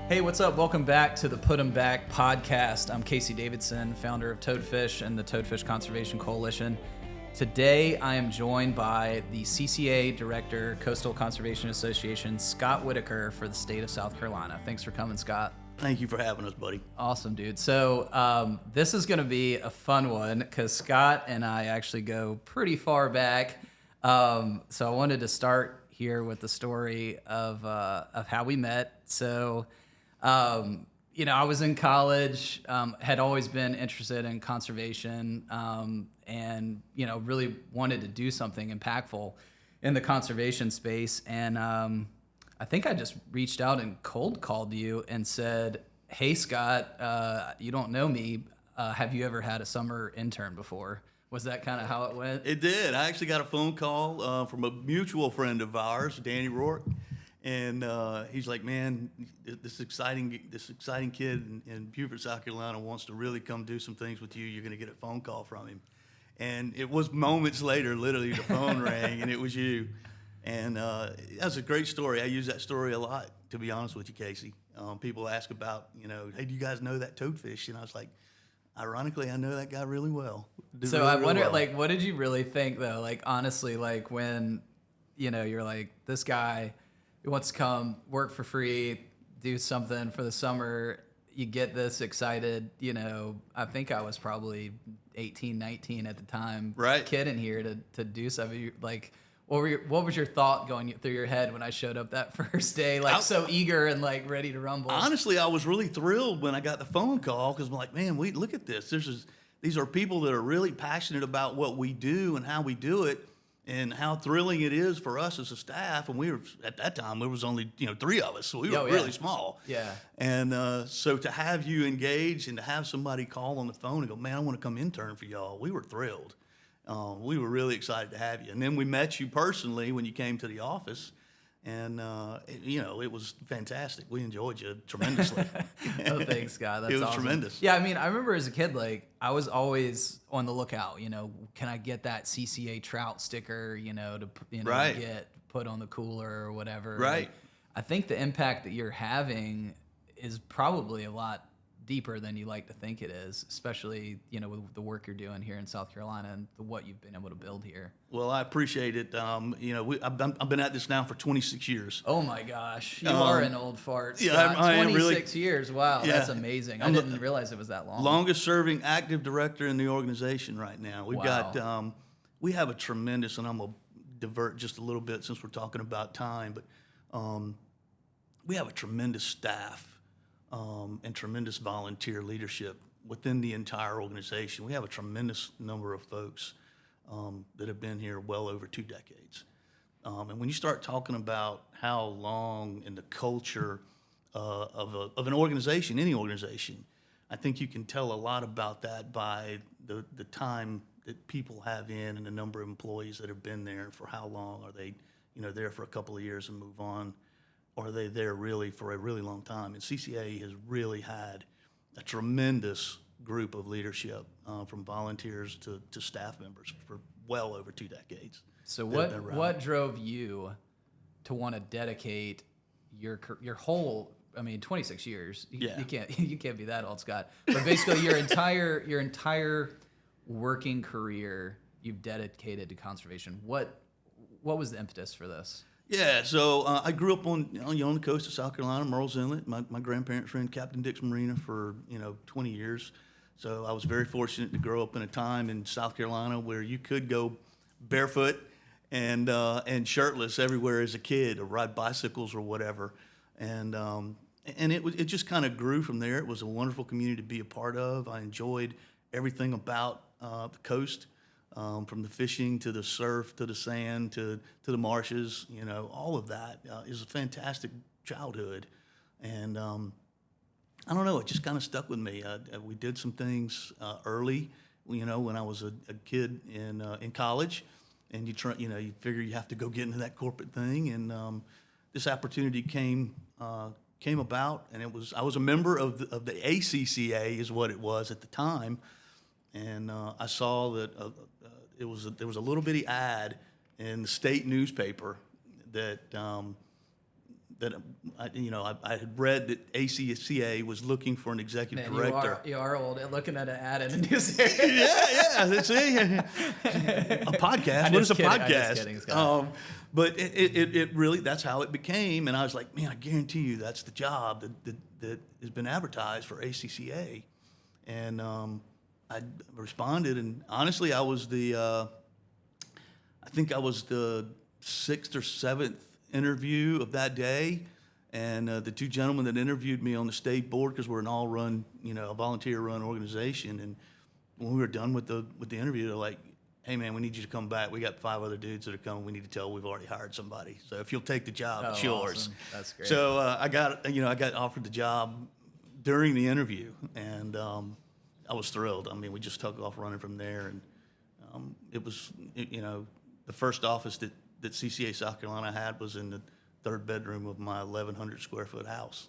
Hey, what's up? Welcome back to the Put 'em Back podcast. I'm Casey Davidson, founder of Toadfish and the Toadfish Conservation Coalition. Today, I am joined by the CCA Director, Coastal Conservation Association, Scott Whitaker for the state of South Carolina. Thanks for coming, Scott. Thank you for having us, buddy. Awesome, dude. So this is going to be a fun one because Scott and I actually go pretty far back. So I wanted to start here with the story of how we met. So, I was in college, had always been interested in conservation, and, really wanted to do something impactful in the conservation space. And I think I just reached out and cold called you and said, "Hey, Scott, you don't know me. Have you ever had a summer intern before?" Was that kind of how it went? It did. I actually got a phone call from a mutual friend of ours, Danny Rourke, and he's like, "Man, this exciting kid in Beaufort, South Carolina wants to really come do some things with you. You're going to get a phone call from him." And it was moments later, literally, the phone rang, and it was you. And that's a great story. I use that story a lot, to be honest with you, Casey. People ask about, "Hey, do you guys know that Toadfish?" And I was like, ironically, I know that guy really well. So I wonder, what did you really think, though? Like, honestly, like when, you're like, this guy who wants to come work for free, do something for the summer, you get this excited, I think I was probably 18, 19 at the time, right? Kid in here to do something. Like, what was your thought going through your head when I showed up that first day, so eager and like ready to rumble? Honestly, I was really thrilled when I got the phone call because I'm like, man, look at this. These are people that are really passionate about what we do and how we do it, and how thrilling it is for us as a staff. And we were at that time there was only 3 of us, so we were really small. Yeah. And so to have you engage and to have somebody call on the phone and go, "Man, I want to come intern for y'all," we were thrilled. We were really excited to have you. And then we met you personally when you came to the office. And, it was fantastic. We enjoyed you tremendously. Oh, thanks, Scott. That's It was awesome. tremendous. Yeah, I remember as a kid, I was always on the lookout, can I get that CCA trout sticker, Right. to get put on the cooler or whatever. Right. I think the impact that you're having is probably a lot deeper than you like to think it is, especially, with the work you're doing here in South Carolina and what you've been able to build here. Well, I appreciate it. I've been at this now for 26 years. Oh my gosh, you are an old fart, Scott. Yeah, I am 26 years. Wow, Yeah. that's amazing. I didn't realize it was that long. Longest serving active director in the organization right now. We've got, we have a tremendous, and I'm going to divert just a little bit since we're talking about time, but we have a tremendous staff and tremendous volunteer leadership within the entire organization. We have a tremendous number of folks that have been here well over 2 decades. And when you start talking about how long and the culture of an organization, any organization, I think you can tell a lot about that by the time that people have in and the number of employees that have been there. For how long are they, there for a couple of years and move on? Or are they there really for a really long time? And CCA has really had a tremendous group of leadership, from volunteers to staff members for well over 2 decades. So what drove you to want to dedicate your whole, 26 years? You can't be that old, Scott. But basically your entire working career you've dedicated to conservation. What was the impetus for this? Yeah, so I grew up on the coast of South Carolina, Murrells Inlet. My grandparents ran Captain Dick's Marina for 20 years. So I was very fortunate to grow up in a time in South Carolina where you could go barefoot and shirtless everywhere as a kid, or ride bicycles or whatever. And it just kind of grew from there. It was a wonderful community to be a part of. I enjoyed everything about the coast. From the fishing to the surf to the sand to the marshes, all of that is a fantastic childhood. And I don't know, it just kind of stuck with me. We did some things early, when I was a kid in college, and you figure you have to go get into that corporate thing. And this opportunity came about, and I was a member of the ACCA is what it was at the time. And I saw that there was a little bitty ad in the state newspaper that that I had read that ACCA was looking for an executive Man, director. you are old at looking at an ad in the news area. Yeah. See, a podcast. I'm What is just a kidding, podcast? I'm just kidding, Scott. But it really, that's how it became. And I was like, man, I guarantee you that's the job that has been advertised for ACCA. And I responded, and honestly, I think I was the 6th or 7th interview of that day. And the two gentlemen that interviewed me on the state board, because we're an all-run, a volunteer-run organization, and when we were done with the interview, they're like, "Hey, man, we need you to come back. We got 5 other dudes that are coming. We need to tell we've already hired somebody. So if you'll take the job, it's yours." Awesome. That's great. So I got offered the job during the interview, and I was thrilled. I mean, we just took off running from there, and it was, the first office that CCA South Carolina had was in the 3rd bedroom of my 1,100 square foot house,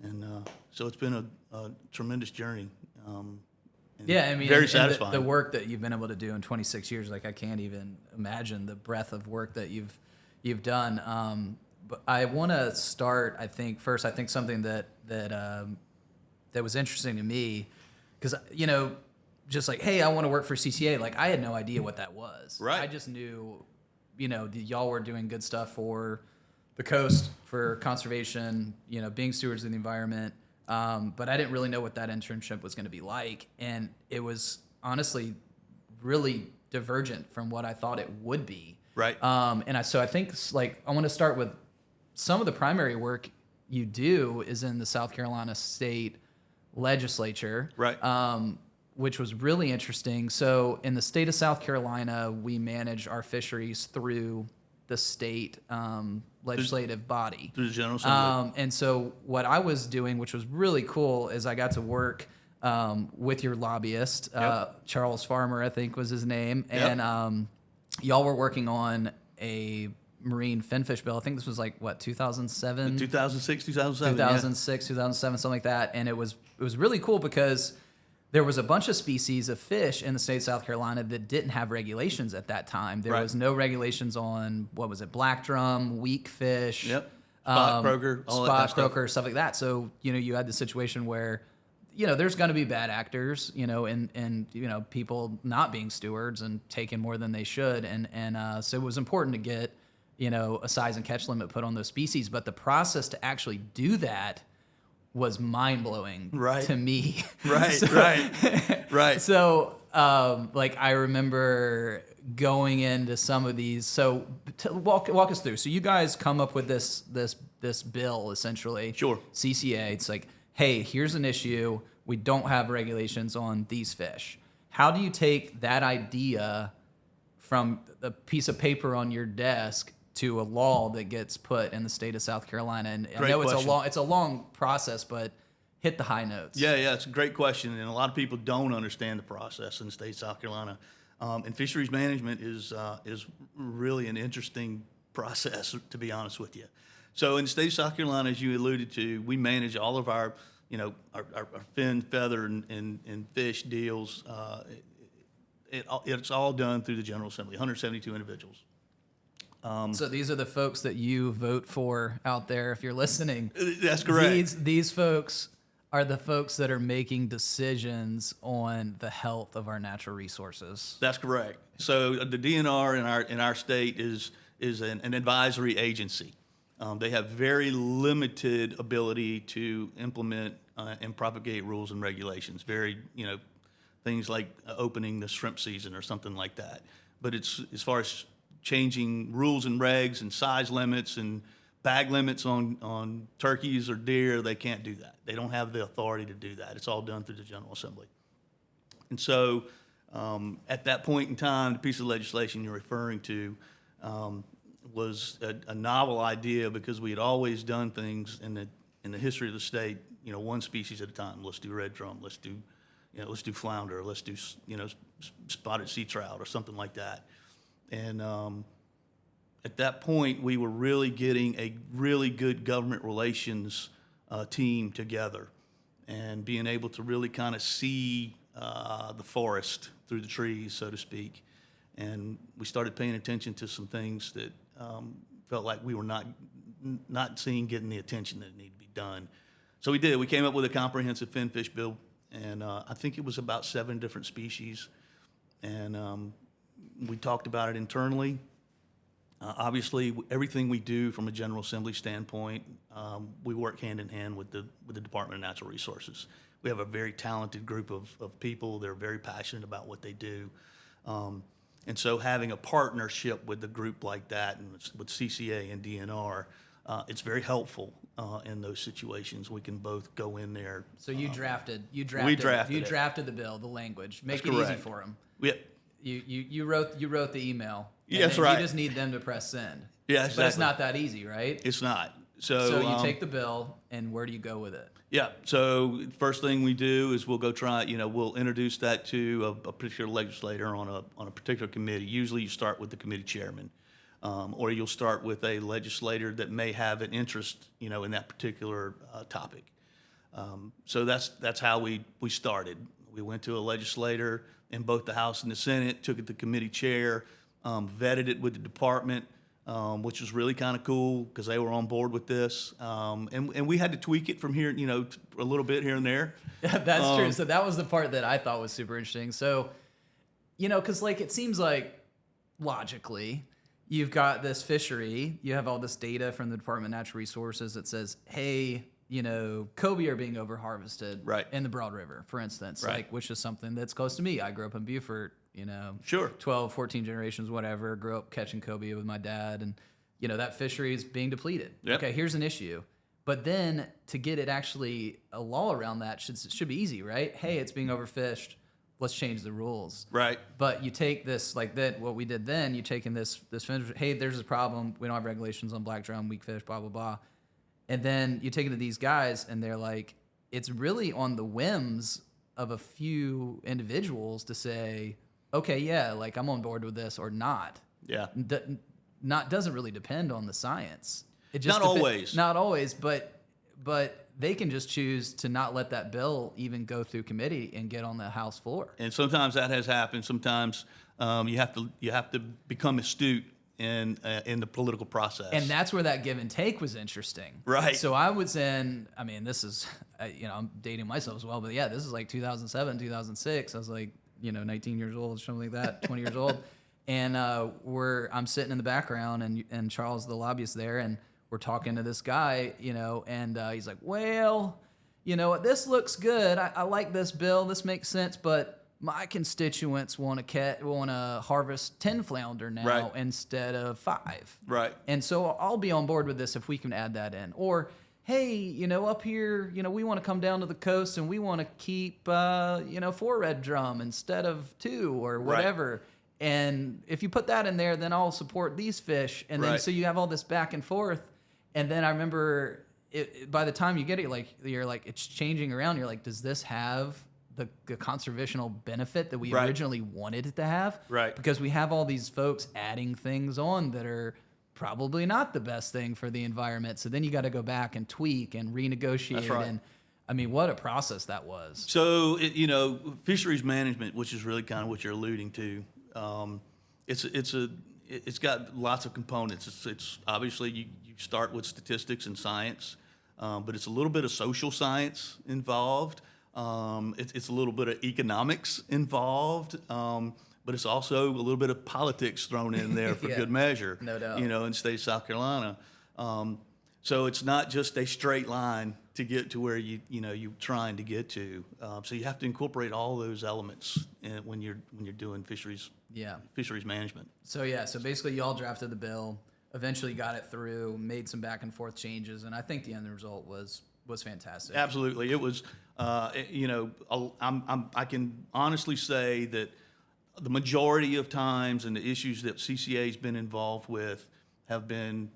and so it's been a tremendous journey. Yeah, I mean, very and satisfying. The work that you've been able to do in 26 years, like I can't even imagine the breadth of work that you've done. But I want to start. I think something that was interesting to me, because just like, hey, I want to work for CCA. Like, I had no idea what that was. Right. I just knew, y'all were doing good stuff for the coast, for conservation, being stewards of the environment. But I didn't really know what that internship was going to be like. And it was honestly really divergent from what I thought it would be. Right. So I think, like, I want to start with some of the primary work you do is in the South Carolina State Legislature. Right. Which was really interesting. So in the state of South Carolina, we manage our fisheries through the state legislative body. Through the General Assembly. And so what I was doing, which was really cool, is I got to work with your lobbyist, Charles Farmer, I think was his name. Yep. And y'all were working on a marine finfish bill. I think this was like, what, 2007? 2006, 2007. 2006, 2007, something like that. And it was really cool because there was a bunch of species of fish in the state of South Carolina that didn't have regulations at that time. There Right. was no regulations on, what was it, black drum, weak fish. Yep. Spot croaker, all that kind of spot stuff. croaker, stuff like that. So, you had the situation where, there's going to be bad actors, and people not being stewards and taking more than they should. And so it was important to get, a size and catch limit put on those species. But the process to actually do that was mind-blowing Right. to me. Right, right. So, I remember going into some of these. So, walk us through. So, you guys come up with this bill, essentially. Sure. CCA. It's like, hey, here's an issue. We don't have regulations on these fish. How do you take that idea from a piece of paper on your desk to a law that gets put in the state of South Carolina? And I Great know question. it's a long process, but hit the high notes. Yeah, it's a great question, and a lot of people don't understand the process in the state of South Carolina. And fisheries management is really an interesting process, to be honest with you. So in the state of South Carolina, as you alluded to, we manage all of our fin, feather, and fish deals. It's all done through the General Assembly, 172 individuals. So these are the folks that you vote for out there, if you're listening. That's correct. These folks are the folks that are making decisions on the health of our natural resources. That's correct. So the DNR in our state is an advisory agency. They have very limited ability to implement and propagate rules and regulations. Things like opening the shrimp season or something like that. But it's as far as changing rules and regs and size limits and bag limits on turkeys or deer, they can't do that. They don't have the authority to do that. It's all done through the General Assembly. And so at that point in time, the piece of legislation you're referring to was a novel idea because we had always done things in the history of the state, one species at a time. Let's do red drum. Let's do flounder. Let's do spotted sea trout or something like that. And at that point, we were really getting a really good government relations team together and being able to really kind of see the forest through the trees, so to speak. And we started paying attention to some things that felt like we were not not seeing getting the attention that needed to be done. So we did. We came up with a comprehensive finfish bill, and I think it was about 7 different species, and we talked about it internally. Obviously, everything we do from a General Assembly standpoint, we work hand in hand with the Department of Natural Resources. We have a very talented group of people. They're very passionate about what they do. And so having a partnership with a group like that and with CCA and DNR, it's very helpful in those situations. We can both go in there. So you drafted We you it. drafted the bill, the language. Make That's it easy correct. for them. Yeah, You wrote the email. Yeah, and that's then right. You just need them to press send. Yeah, But it's exactly. not that easy, right? it's not. So you take the bill, and where do you go with it? Yeah. So first thing we do is we'll go try. We'll introduce that to a particular legislator on a particular committee. Usually, you start with the committee chairman, or you'll start with a legislator that may have an interest, in that particular topic. So that's how we started. We went to a legislator in both the House and the Senate, took it to committee chair, vetted it with the department. Which was really kind of cool because they were on board with this, and we had to tweak it from here, a little bit here and there. That's true. So that was the part that I thought was super interesting. So, because it seems like logically, you've got this fishery, you have all this data from the Department of Natural Resources that says, hey, cobia are being overharvested Right. in the Broad River, for instance, Right. which is something that's close to me. I grew up in Beaufort, Sure. 12, 14 generations, whatever, grew up catching cobia with my dad, and, that fishery is being depleted. Yep. Okay, here's an issue. But then to get it actually a law around that should be easy, right? Hey, it's being overfished. Let's change the rules. Right. But you take this what we did then, you take in this hey, there's a problem. We don't have regulations on black drum, weak fish, blah, blah, blah. And then you take it to these guys and they're like, it's really on the whims of a few individuals to say, okay, yeah, I'm on board with this or not. Yeah. Doesn't really depend on the science. It just Not always. Not always, but they can just choose to not let that bill even go through committee and get on the House floor. And sometimes that has happened. Sometimes you have to become astute in the political process. And that's where that give and take was interesting. Right. So I was this is, I'm dating myself as well, but yeah, this is 2007, 2006. I was 19 years old, something like that, 20 years old. And I'm sitting in the background and Charles, the lobbyist there, and we're talking to this guy, and he's like, well, this looks good. I like this bill. This makes sense, but my constituents want to harvest 10 flounder now Right. instead of 5. Right. And so I'll be on board with this if we can add that in. Or, hey, up here, we want to come down to the coast and we want to keep, 4 red drum instead of 2 or whatever. And if you put that in there, then I'll support these fish. And then Right. so you have all this back and forth. And then I remember by the time you get it, you're it's changing around. You're like, does this have the conservational benefit that we Right. originally wanted it to have? Right. Because we have all these folks adding things on that are probably not the best thing for the environment. So then you got to go back and tweak and renegotiate. That's right. And what a process that was. So fisheries management, which is really kind of what you're alluding to, it's got lots of components. It's obviously you start with statistics and science, but it's a little bit of social science involved. It's a little bit of economics involved, but it's also a little bit of politics thrown in there for Yeah, good measure. no doubt. In the state of South Carolina. So it's not just a straight line to get to where you're trying to get to. So you have to incorporate all those elements when you're doing fisheries management. So basically y'all drafted the bill, eventually got it through, made some back and forth changes, and I think the end result was fantastic. Absolutely, it was. I can honestly say that the majority of times and the issues that CCA's been involved with have been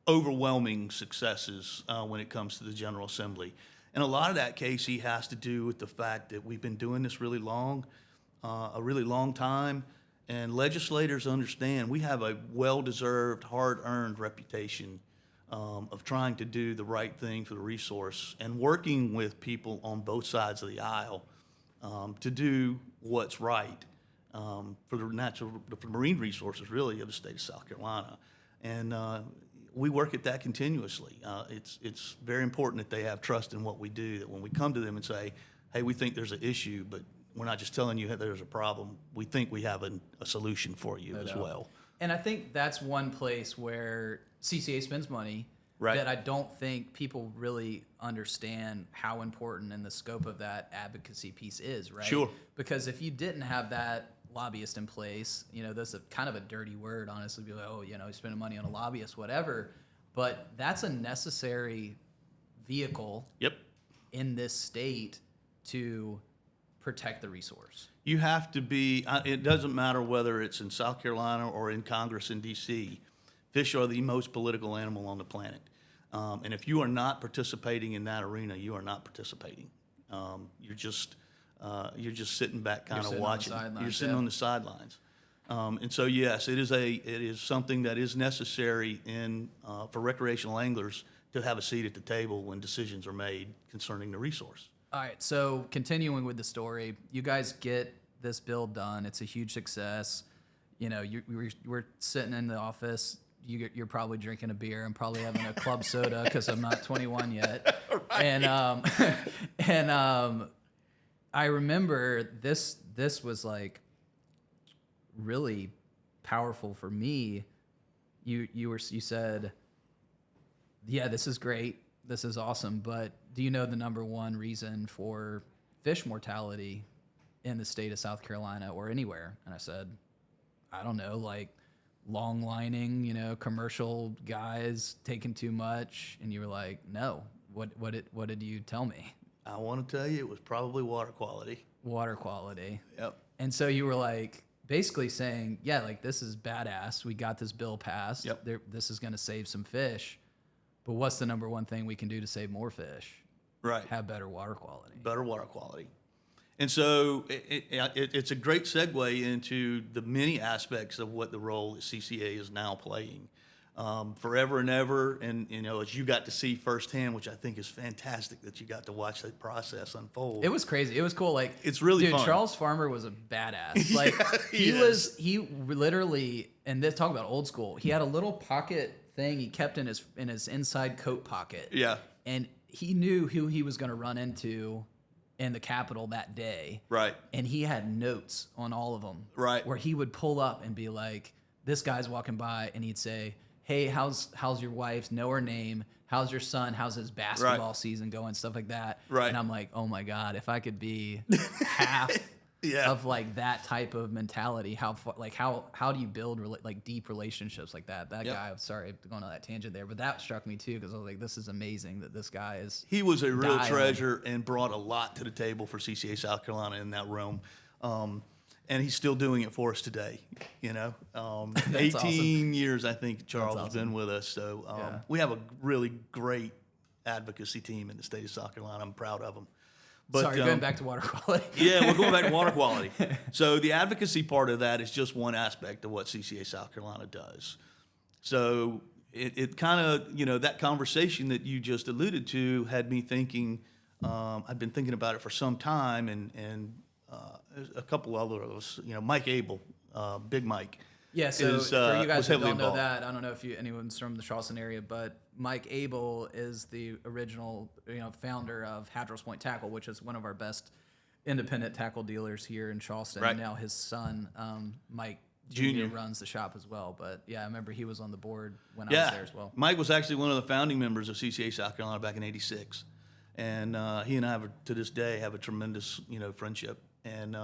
overwhelming successes when it comes to the General Assembly. And a lot of that, Casey, has to do with the fact that we've been doing this really long, a really long time, and legislators understand we have a well-deserved, hard-earned reputation of trying to do the right thing for the resource and working with people on both sides of the aisle to do what's right for the marine resources, really, of the state of South Carolina. And we work at that continuously. It's very important that they have trust in what we do, that when we come to them and say, hey, we think there's an issue, but we're not just telling you that there's a problem. We think we have a solution for you as well. And I think that's one place where CCA spends money Right. that I don't think people really understand how important and the scope of that advocacy piece is, right? Sure. Because if you didn't have that lobbyist in place, that's a kind of a dirty word, honestly, be like, oh, he's spending money on a lobbyist, whatever. But that's a necessary vehicle Yep. in this state to protect the resource. You have to be, it doesn't matter whether it's in South Carolina or in Congress in D.C., fish are the most political animal on the planet. And if you are not participating in that arena, you are not participating. You're just sitting back kind of watching. You're sitting on the sidelines. And so, yes, it is something that is necessary for recreational anglers to have a seat at the table when decisions are made concerning the resource. All right, so continuing with the story, you guys get this bill done. It's a huge success. We're sitting in the office. You're probably drinking a beer. I'm probably having a club soda because I'm not 21 yet. Right. And I remember this was like really powerful for me. You said, yeah, this is great. This is awesome. But do you know the number one reason for fish mortality in the state of South Carolina or anywhere? And I said, I don't know, like long lining, commercial guys taking too much. And you were like, no. What did you tell me? I want to tell you it was probably water quality. Water quality. Yep. And so you were like basically saying, yeah, like this is badass. We got this bill passed. Yep. This is going to save some fish. But what's the number one thing we can do to save more fish? Right. Have better water quality. Better water quality. And so it's a great segue into the many aspects of what the role that CCA is now playing. Forever and ever, and as you got to see firsthand, which I think is fantastic that you got to watch that process unfold. It was crazy. It was cool. Like, it's really fun. Charles Farmer was a badass. Like he literally, and this talk about old school. He had a little pocket thing he kept in his inside coat pocket. Yeah. And he knew who he was going to run into in the Capitol that day. Right. And he had notes on all of them. Right. Where he would pull up and be like, this guy's walking by, and he'd say, hey, how's your wife? Know her name. How's your son? How's his basketball season going? Stuff like that. Right. And I'm like, oh my God, if I could be half of like that type of mentality, how do you build like deep relationships like that? That guy, I'm sorry, I'm going on that tangent there, but that struck me too because I was like, this is amazing that this guy is. He was a real treasure and brought a lot to the table for CCA South Carolina in that realm. And he's still doing it for us today, 18 awesome. years, I think Charles has been with us. So we have a really great advocacy team in the state of South Carolina. I'm proud of them. But, sorry, going back to water quality. Yeah, we're going back to water quality. So the advocacy part of that is just one aspect of what CCA South Carolina does. So it kind of, that conversation that you just alluded to had me thinking, I've been thinking about it for some time, and a couple other of us, Mike Abel, Big Mike. Yeah, so for you guys who don't know involved. that, I don't know if anyone's from the Charleston area, but Mike Abel is the original, founder of Hadros Point Tackle, which is one of our best independent tackle dealers here in Charleston. Right. And now his son, Mike Jr. runs the shop as well. But yeah, I remember he was on the board when I was there as well. Mike was actually one of the founding members of CCA South Carolina back in '86, and he and I to this day have a tremendous friendship. And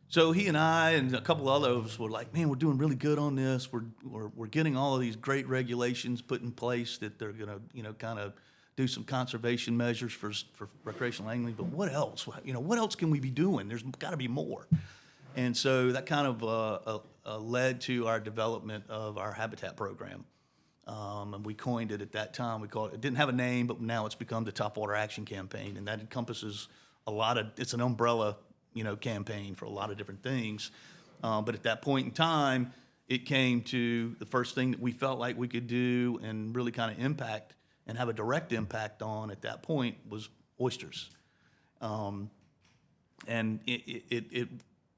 so he and I and a couple other of us were like, man, we're doing really good on this. We're getting all of these great regulations put in place that they're going to, kind of do some conservation measures for recreational angling. But what else? What else can we be doing? There's got to be more. And so that kind of led to our development of our habitat program. And we coined it at that time. We called it didn't have a name, but now it's become the Topwater Action Campaign. And that encompasses it's an umbrella campaign for a lot of different things. But at that point in time, it came to the first thing that we felt like we could do and really kind of impact and have a direct impact on at that point was oysters. And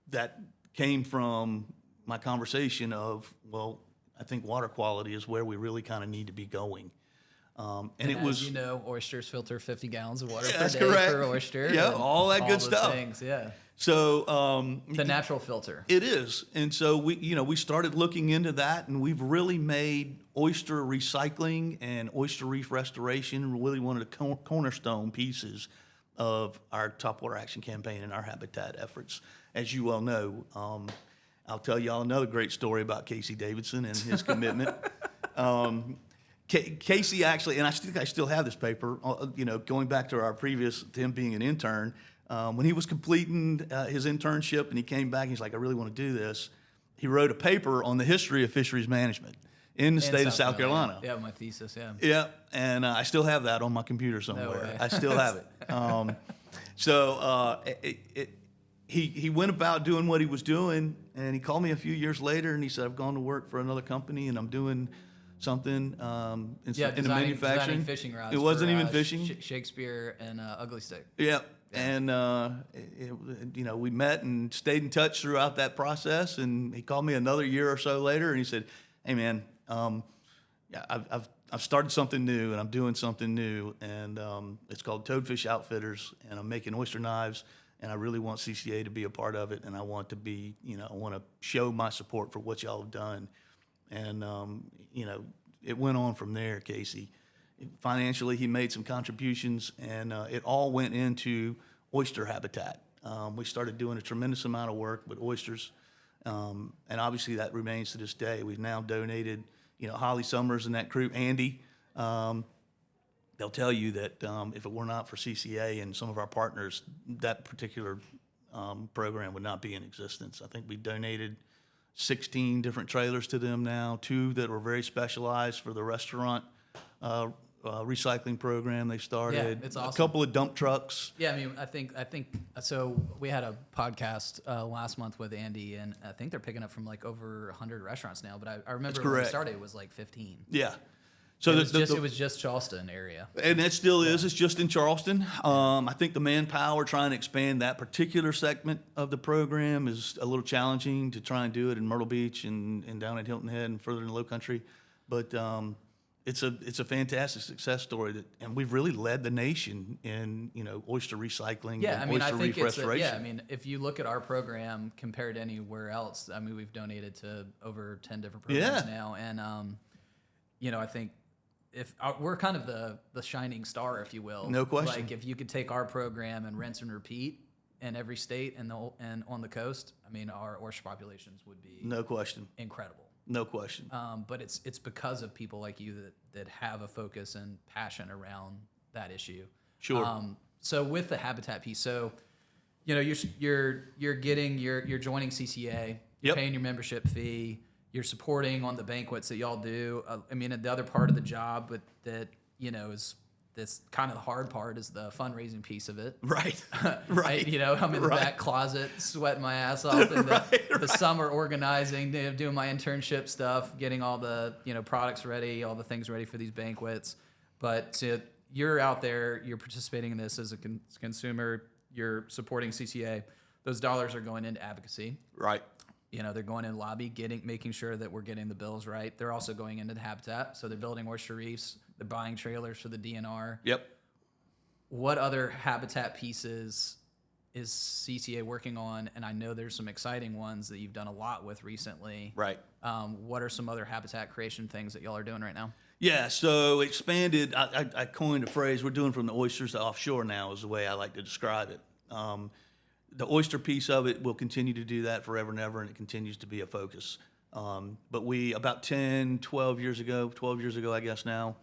that came from my conversation of, well, I think water quality is where we really kind of need to be going. And And it as was, you know, oysters filter 50 gallons of water Yeah, per that's day correct. per oyster. Yeah, and all that good those stuff. Things, yeah. so The natural filter. it is. And so we started looking into that, and we've really made oyster recycling and oyster reef restoration really one of the cornerstone pieces of our topwater action campaign and our habitat efforts. As you well know, I'll tell y'all another great story about Casey Davidson and his commitment. Casey actually, and I think I still have this paper, going back to to him being an intern, when he was completing his internship and he came back, he's like, I really want to do this. He wrote a paper on the history of fisheries management in the state of South Carolina. Yeah, my thesis, yeah. Yeah, and I still have that on my computer somewhere. way. I still have it. He went about doing what he was doing, and he called me a few years later, and he said, I've gone to work for another company, and I'm doing something in the manufacturing. Designing fishing rods. It wasn't for, even fishing. Shakespeare and Ugly Stick. Yeah. And, we met and stayed in touch throughout that process. And he called me another year or so later, and he said, hey, man, I've started something new, and I'm doing something new. And it's called Toadfish Outfitters, and I'm making oyster knives. And I really want CCA to be a part of it. And I want to be, I want to show my support for what y'all have done. And, it went on from there, Casey. Financially, he made some contributions, and it all went into oyster habitat. We started doing a tremendous amount of work with oysters, and obviously that remains to this day. We've now donated, Holly Summers and that crew, Andy, they'll tell you that if it were not for CCA and some of our partners, that particular program would not be in existence. I think we donated 16 different trailers to them now, 2 that were very specialized for the restaurant recycling program they started. Yeah, it's awesome. A couple of dump trucks. Yeah, I mean, I think so. We had a podcast last month with Andy, and I think they're picking up from like over 100 restaurants now. But I remember when we started, it was like 15. Yeah. So it was just Charleston area. And it still is. It's just in Charleston. I think the manpower trying to expand that particular segment of the program is a little challenging to try and do it in Myrtle Beach and down at Hilton Head and further in the Low Country. But it's a fantastic success story and we've really led the nation in oyster recycling and oyster reef restoration. I mean, if you look at our program compared to anywhere else, I mean, we've donated to over 10 different programs now, and I think if we're kind of the shining star, if you will. No question. Like if you could take our program and rinse and repeat in every state and on the coast, I mean, our oyster populations would be no question incredible. No question. But it's because of people like you that have a focus and passion around that issue. Sure. So with the habitat piece, so you're joining CCA, you're paying your membership fee, you're supporting on the banquets that y'all do. I mean, the other part of the job, but that is this kind of the hard part is the fundraising piece of it. Right. Right. I'm in the back closet sweating my ass off in the summer organizing, doing my internship stuff, getting all the, products ready, all the things ready for these banquets. But so you're out there, you're participating in this as a consumer, you're supporting CCA. Those dollars are going into advocacy. Right. They're going in lobby, making sure that we're getting the bills right. They're also going into the habitat. So they're building oyster reefs. They're buying trailers for the DNR. Yep. What other habitat pieces is CCA working on? And I know there's some exciting ones that you've done a lot with recently. Right. What are some other habitat creation things that y'all are doing right now? Yeah, so expanded, I coined a phrase, we're doing from the oysters to offshore now is the way I like to describe it. The oyster piece of it will continue to do that forever and ever, and it continues to be a focus. But we, about 12 years ago, I guess now,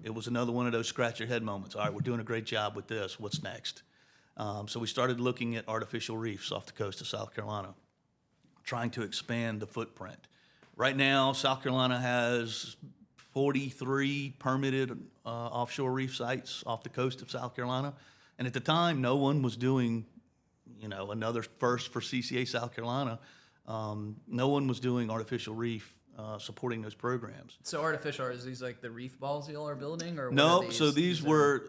it was another one of those scratch your head moments. All right, we're doing a great job with this. What's next? So we started looking at artificial reefs off the coast of South Carolina, trying to expand the footprint. Right now, South Carolina has 43 permitted offshore reef sites off the coast of South Carolina. And at the time, no one was doing another first for CCA South Carolina. No one was doing artificial reef supporting those programs. So artificial, is these like the reef balls y'all are building, or no? So these were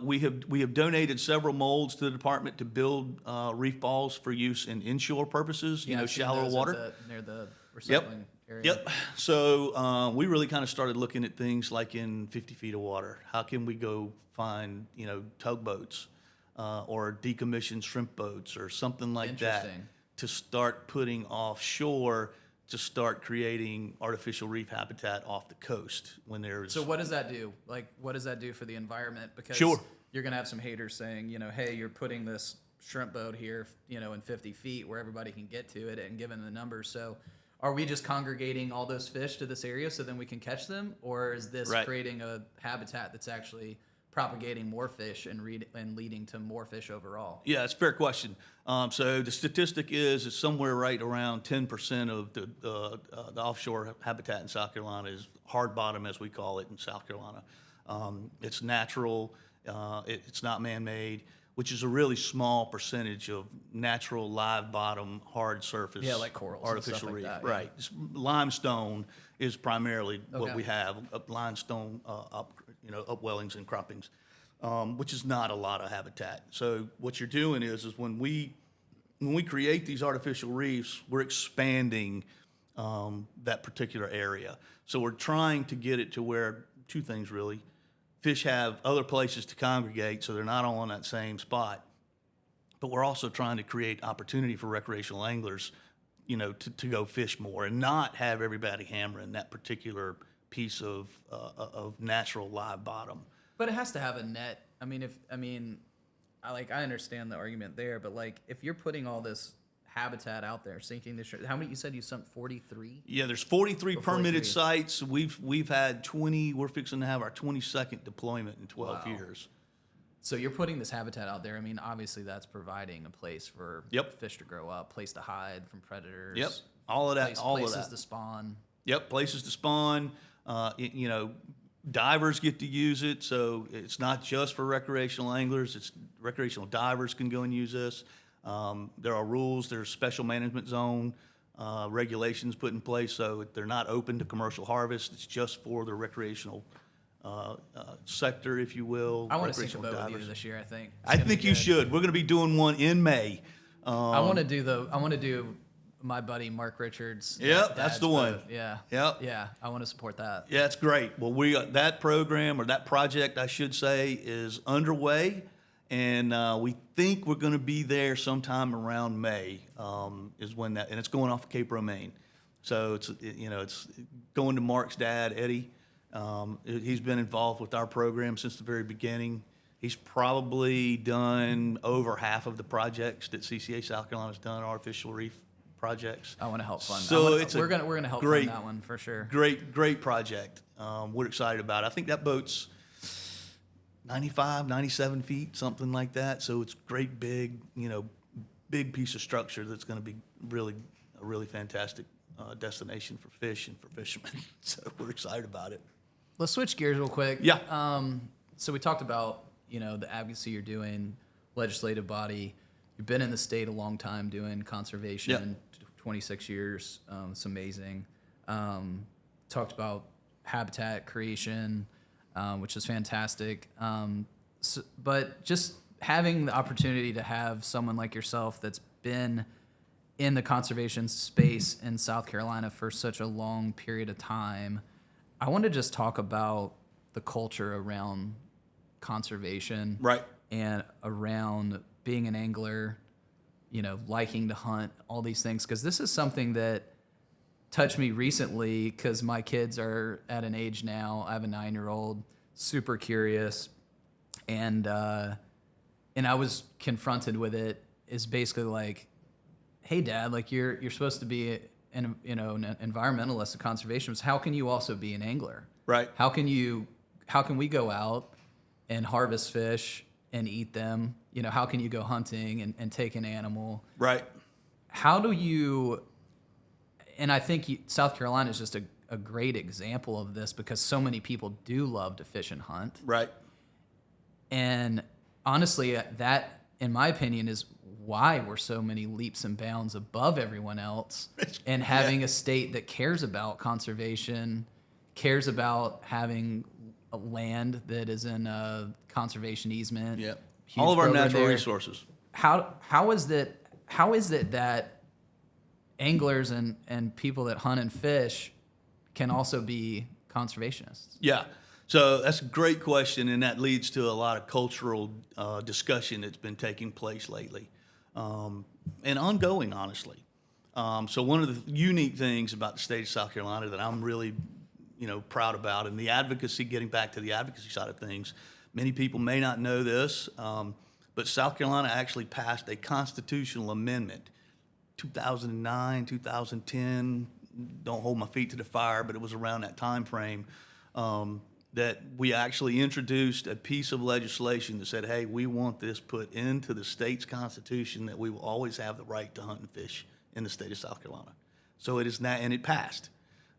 we have donated several molds to the department to build reef balls for use in inshore purposes. Shallow water near the recycling. area? Yep. So we really kind of started looking at things like in 50 feet of water. How can we go find, tugboats or decommissioned shrimp boats or something like that Interesting. to start putting offshore to start creating artificial reef habitat off the coast when there's. So what does that do? Like, what does that do for the environment? Because Sure. you're going to have some haters saying, hey, you're putting this shrimp boat here, in 50 feet where everybody can get to it and given the numbers. So are we just congregating all those fish to this area so then we can catch them? Or is this Right. creating a habitat that's actually propagating more fish and leading to more fish overall? Yeah, it's a fair question. So the statistic is somewhere right around 10% of the offshore habitat in South Carolina is hard bottom, as we call it in South Carolina. It's natural. It's not man-made, which is a really small percentage of natural live bottom hard surface. Yeah, like corals and artificial stuff like reef. that, yeah. Right. Limestone is primarily Okay. what we have. Limestone upwellings and croppings, which is not a lot of habitat. So what you're doing is when we create these artificial reefs, we're expanding that particular area. So we're trying to get it to where two things really. Fish have other places to congregate, so they're not all on that same spot. But we're also trying to create opportunity for recreational anglers, to go fish more and not have everybody hammering that particular piece of natural live bottom. But it has to have a net. I understand the argument there, but if you're putting all this habitat out there, sinking this, how many you said you sunk 43? Yeah, there's 43 Or permitted 43. sites. We've had 20. We're fixing to have our 22nd deployment in 12 Wow. years. So you're putting this habitat out there. Obviously that's providing a place for Yep. fish to grow up, place to hide from predators. Yep, all of that. Places of that. to spawn. Yep, places to spawn. Divers get to use it, so it's not just for recreational anglers. It's recreational divers can go and use this. There are rules. There's special management zone regulations put in place, so they're not open to commercial harvest. It's just for the recreational sector, if you will. I want to sink a recreational boat with divers. you this year. I think. It's I gonna be think you good. should. We're going to be doing one in May. I want to do my buddy Mark Richards. Yep, that's dad's the one. boat. Yeah. Yep. Yeah, I want to support that. Yeah, it's great. Well, that program, or that project, I should say, is underway, and we think we're going to be there sometime around May. Is when that, and it's going off of Cape Romaine. So it's going to Mark's dad, Eddie. He's been involved with our program since the very beginning. He's probably done over half of the projects that CCA South Carolina's done, artificial reef projects. I want to help fund. So we're gonna help great, fund that one for sure. Great project. We're excited about it. I think that boat's 95, 97 feet, something like that. So it's great, big piece of structure that's going to be a really fantastic destination for fish and for fishermen. So we're excited about it. Let's switch gears real quick. Yeah. So we talked about the advocacy you're doing, legislative body. You've been in the state a long time doing conservation, 26 years. It's amazing. Talked about habitat creation, which is fantastic. But just having the opportunity to have someone like yourself that's been in the conservation space in South Carolina for such a long period of time, I want to just talk about the culture around conservation, Right. and around being an angler, liking to hunt, all these things, because this is something that touched me recently because my kids are at an age now. I have a 9-year-old, super curious, and I was confronted with it. Is basically like, hey, Dad, you're supposed to be an environmentalist, a conservationist. How can you also be an angler? Right. How can we go out and harvest fish and eat them? How can you go hunting and take an animal? Right. How do you, and I think South Carolina is just a great example of this because so many people do love to fish and hunt. Right. And honestly, that, in my opinion, is why we're so many leaps and bounds above everyone else, and having a state that cares about conservation, cares about having a land that is in a conservation easement. Yeah. Huge All of our program natural there. resources. How is it that anglers and people that hunt and fish can also be conservationists. Yeah. So that's a great question, and that leads to a lot of cultural discussion that's been taking place lately, and ongoing, honestly. So one of the unique things about the state of South Carolina that I'm really, proud about, and the advocacy, getting back to the advocacy side of things, many people may not know this, but South Carolina actually passed a constitutional amendment, 2009, 2010. Don't hold my feet to the fire, but it was around that time frame. That we actually introduced a piece of legislation that said, hey, we want this put into the state's constitution that we will always have the right to hunt and fish in the state of South Carolina. So it is now, and it passed.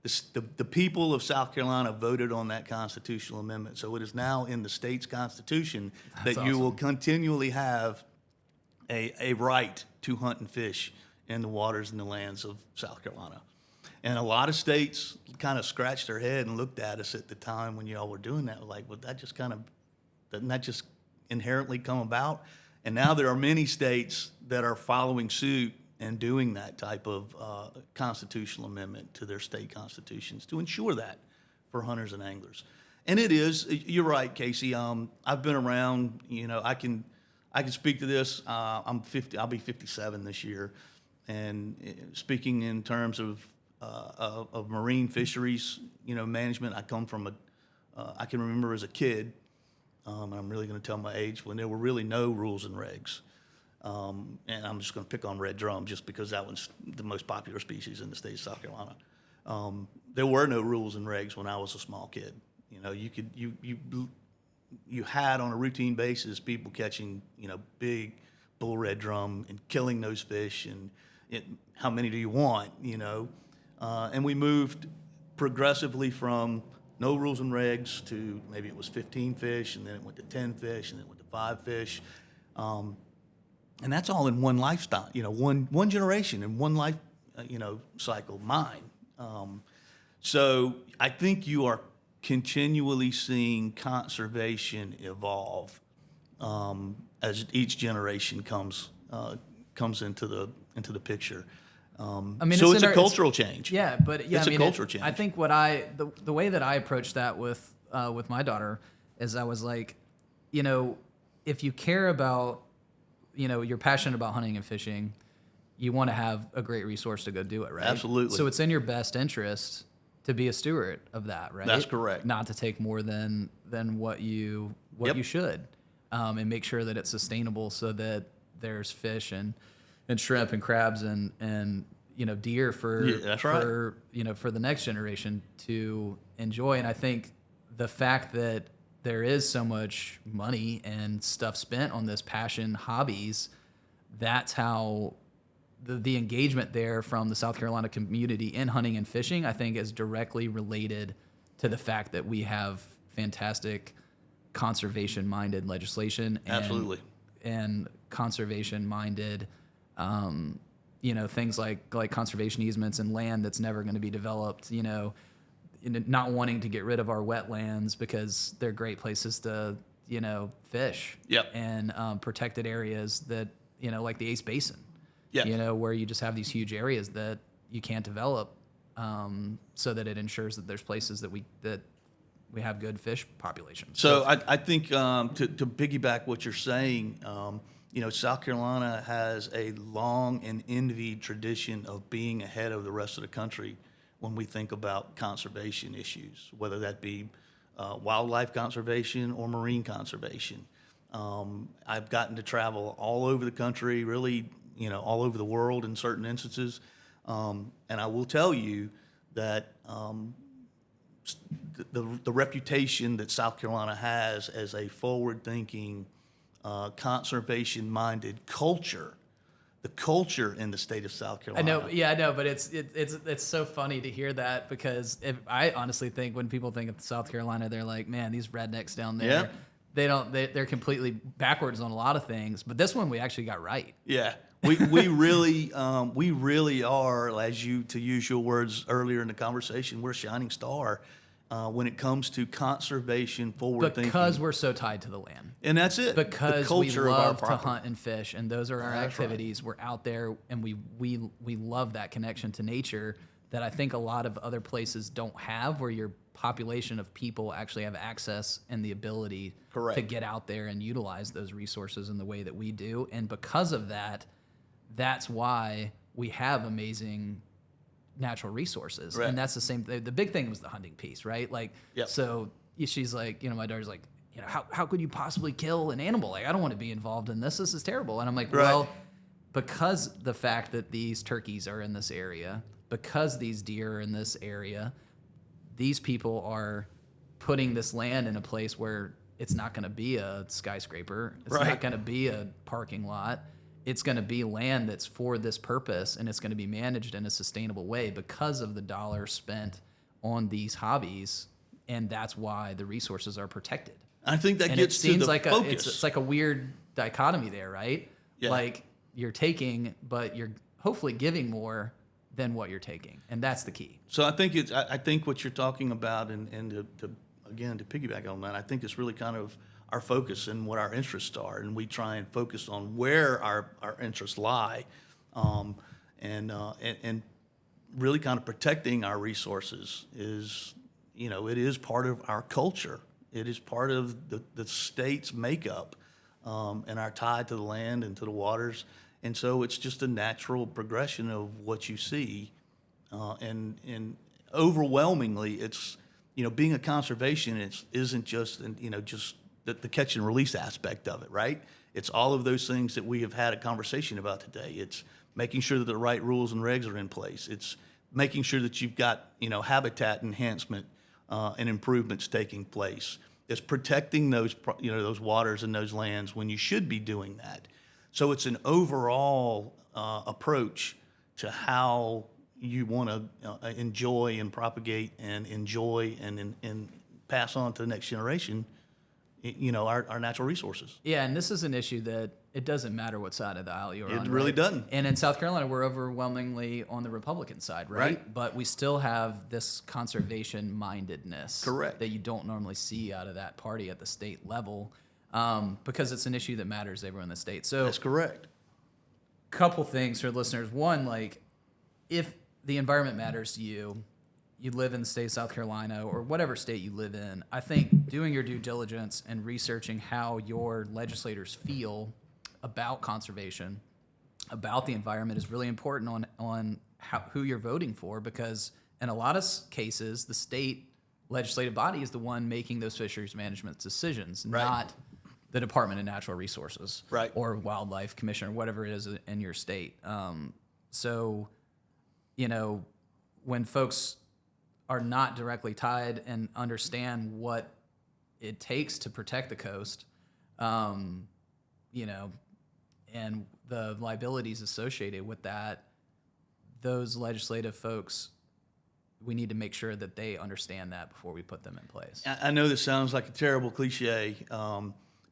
The people of South Carolina voted on that constitutional amendment. So it is now in the state's constitution that That's you will awesome. continually have a right to hunt and fish in the waters and the lands of South Carolina. And a lot of states kind of scratched their head and looked at us at the time when y'all were doing that, like, well, doesn't that just inherently come about? And now there are many states that are following suit and doing that type of constitutional amendment to their state constitutions to ensure that for hunters and anglers. And you're right, Casey. I've been around, I can speak to this. I'm 50, I'll be 57 this year. And speaking in terms of marine fisheries, management. I come from I can remember as a kid, and I'm really going to tell my age, when there were really no rules and regs. And I'm just going to pick on red drum just because that was the most popular species in the state of South Carolina. There were no rules and regs when I was a small kid. You had on a routine basis people catching, big bull red drum and killing those fish, and how many do you want, and we moved progressively from no rules and regs to maybe it was 15 fish, and then it went to 10 fish, and then it went to 5 fish. And that's all in one lifestyle, one generation and one life, cycle, mine. So I think you are continually seeing conservation evolve as each generation comes into the picture. So it's a cultural change. Yeah, but yeah, It's a cultural change. I think the way that I approached that with my daughter is I was like, if you care about, you're passionate about hunting and fishing, you want to have a great resource to go do it, right? Absolutely. So it's in your best interest to be a steward of that, right? That's correct. Not to take more than what you should, and make sure that it's sustainable so that there's fish and shrimp and crabs and deer for that's right. for the next generation to enjoy. And I think the fact that there is so much money and stuff spent on this passion hobbies, that's how the engagement there from the South Carolina community in hunting and fishing, I think, is directly related to the fact that we have fantastic conservation-minded legislation Absolutely. and conservation-minded things like conservation easements and land that's never going to be developed, not wanting to get rid of our wetlands because they're great places to, fish. Yep. And protected areas that, like the Ace Basin, Yes. where you just have these huge areas that you can't develop, so that it ensures that there's places that we have good fish populations. So I think to piggyback what you're saying, South Carolina has a long and envied tradition of being ahead of the rest of the country when we think about conservation issues, whether that be wildlife conservation or marine conservation. I've gotten to travel all over the country, really, all over the world in certain instances. And I will tell you that the reputation that South Carolina has as a forward-thinking, conservation-minded culture, the culture in the state of South Carolina. I know, but it's so funny to hear that, because I honestly think when people think of South Carolina, they're like, man, these rednecks down there, they're completely backwards on a lot of things. But this one we actually got right. Yeah, we really are, to use your words earlier in the conversation, we're a shining star when it comes to conservation, forward thinking. Because we're so tied to the land. And that's it. Because the we culture of our love to property. hunt and fish, and those are our activities. We're out there, and we love that connection to nature that I think a lot of other places don't have, where your population of people actually have access and the ability Correct. to get out there and utilize those resources in the way that we do. And because of that, that's why we have amazing natural resources. Right. And that's the same thing. The big thing was the hunting piece, right? Like, Yep. so she's like, my daughter's like, how could you possibly kill an animal? Like, I don't want to be involved in this. This is terrible. And I'm like, Right. well, because the fact that these turkeys are in this area, because these deer are in this area, these people are putting this land in a place where it's not going to be a skyscraper. It's Right. not going to be a parking lot. It's going to be land that's for this purpose, and it's going to be managed in a sustainable way because of the dollars spent on these hobbies, and that's why the resources are protected. I think that And gets it seems to the like focus. it's like a weird dichotomy there, right? Yeah. Like you're taking, but you're hopefully giving more than what you're taking, and that's the key. So I think I think what you're talking about, and to again to piggyback on that, I think it's really kind of our focus and what our interests are, and we try and focus on where our interests lie, and really kind of protecting our resources is, it is part of our culture. It is part of the state's makeup, and our tie to the land and to the waters. And so it's just a natural progression of what you see. And overwhelmingly, it's, being a conservationist isn't just, just the catch and release aspect of it, right? It's all of those things that we have had a conversation about today. It's making sure that the right rules and regs are in place. It's making sure that you've got, habitat enhancement and improvements taking place. It's protecting those, those waters and those lands when you should be doing that. So it's an overall approach to how you want to enjoy and propagate and enjoy and pass on to the next generation, our natural resources. Yeah, and this is an issue that it doesn't matter what side of the aisle you're on. It really right? doesn't. And in South Carolina, we're overwhelmingly on the Republican side, right? Right. But we still have this conservation mindedness. Correct. That you don't normally see out of that party at the state level, because it's an issue that matters to everyone in the state. So That's correct. couple things for listeners. One, like, if the environment matters to you, you live in the state of South Carolina or whatever state you live in, I think doing your due diligence and researching how your legislators feel about conservation, about the environment, is really important on who you're voting for, because in a lot of cases, the state legislative body is the one making those fisheries management decisions, Right. not the Department of Natural Resources, Right. or Wildlife Commission, or whatever it is in your state. So, when folks are not directly tied and understand what it takes to protect the coast, and the liabilities associated with that, those legislative folks, we need to make sure that they understand that before we put them in place. I know this sounds like a terrible cliche,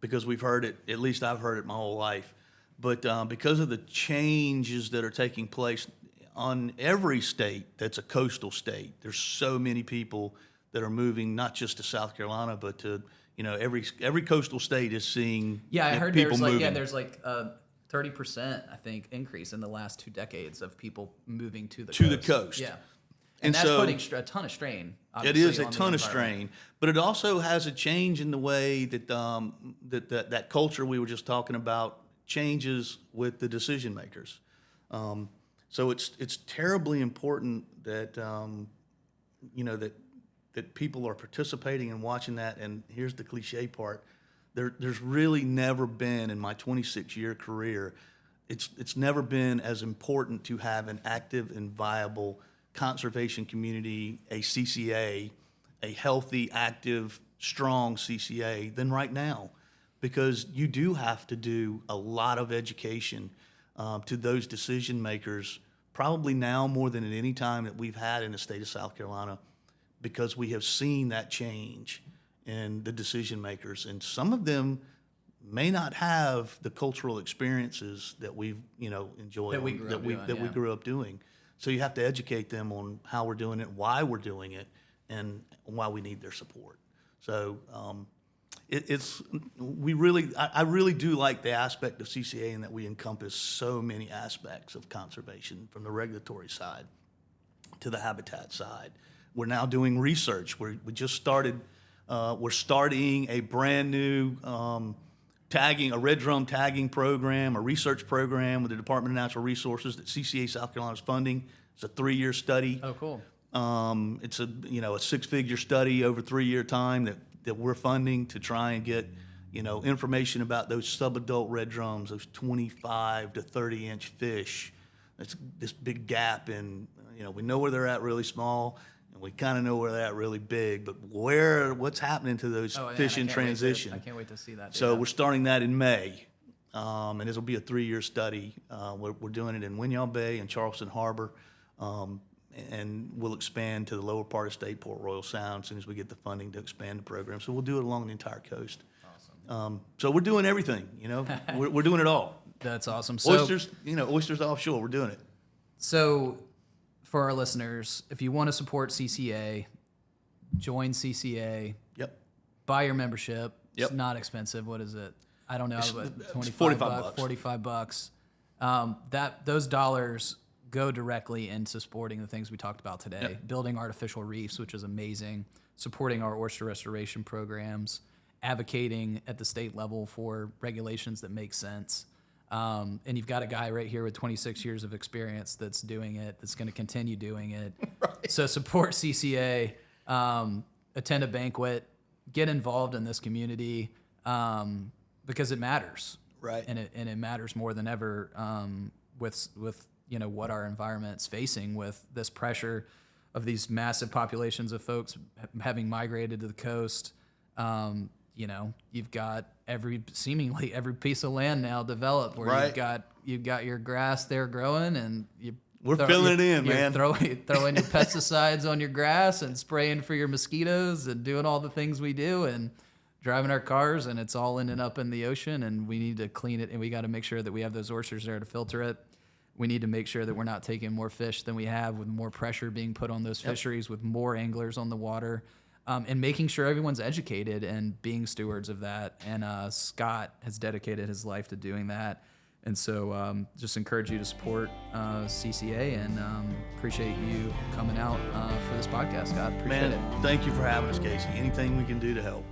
because we've heard it, at least I've heard it my whole life, but because of the changes that are taking place on every state that's a coastal state, there's so many people that are moving not just to South Carolina, but to, every coastal state is seeing Yeah, I heard people moving. there's like a 30%, I think, increase in the last 2 decades of people moving to the coast. Yeah. And that's so putting a ton of strain. It obviously, is a on the ton of environment. strain, but it also has a change in the way that that culture we were just talking about changes with the decision makers. So it's terribly important that that people are participating and watching that. And here's the cliche part: there's really never been in my 26-year career, it's never been as important to have an active and viable conservation community, a CCA, a healthy, active, strong CCA than right now, because you do have to do a lot of education to those decision makers, probably now more than at any time that we've had in the state of South Carolina, because we have seen that change in the decision makers, and some of them may not have the cultural experiences that we've enjoyed, That we grew up doing. So you have to educate them on how we're doing it, why we're doing it, and why we need their support. So I really do like the aspect of CCA in that we encompass so many aspects of conservation, from the regulatory side to the habitat side. We're now doing research. We just started. We're starting a brand new a red drum tagging program, a research program with the Department of Natural Resources that CCA South Carolina is funding. It's a 3-year study. Oh, cool. It's a 6-figure study over 3-year time that we're funding to try and get information about those subadult red drums, those 25 to 30-inch fish. That's this big gap in we know where they're at really small, and we kind of know where they're at really big, but what's happening to those fish in transition? I can't wait to see that data. So we're starting that in May, and this will be a 3-year study. We're doing it in Winyaw Bay and Charleston Harbor, and we'll expand to the lower part of state, Port Royal Sound, as soon as we get the funding to expand the program. So we'll do it along the entire coast. Awesome. So we're doing everything, we're doing it all. That's awesome. So, oysters offshore, we're doing it. So for our listeners, if you want to support CCA, join CCA. Yep. Buy your membership. Yep. It's not expensive. What is it? I don't know, but 45 bucks. $45. Those dollars go directly into supporting the things we talked about today. Yep. Building artificial reefs, which is amazing. Supporting our oyster restoration programs. Advocating at the state level for regulations that make sense. And you've got a guy right here with 26 years of experience that's doing it, that's going to continue doing it. Right. So support CCA, attend a banquet, get involved in this community, because it matters. Right. And it matters more than ever with what our environment's facing with this pressure of these massive populations of folks having migrated to the coast. You've got seemingly every piece of land now developed where right. you've got your grass there growing, and we're filling it in, man. Throwing your pesticides on your grass and spraying for your mosquitoes and doing all the things we do and driving our cars, and it's all ending up in the ocean, and we need to clean it, and we got to make sure that we have those oysters there to filter it. We need to make sure that we're not taking more fish than we have, with more pressure being put on those fisheries, with more anglers on the water. And making sure everyone's educated and being stewards of that. And Scott has dedicated his life to doing that. And so just encourage you to support CCA, and appreciate you coming out for this podcast, Scott. Appreciate it. Thank you for having us, Casey. Anything we can do to help.